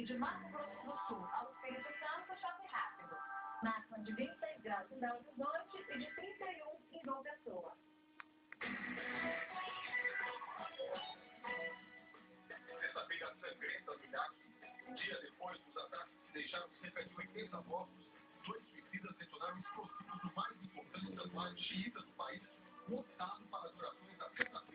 de Mato Grosso do Sul ao Espírito Santo, chove rápido. Máxima de 26 graus em Belo Horizonte e de 31 em João Pessoa. Terça-feira sangrenta no Iraque. Um dia depois dos ataques que deixaram cerca de 80 mortos, 2 suicidas detonaram explosivos no mais importante santuário xiita do país, montado para as orações da Santa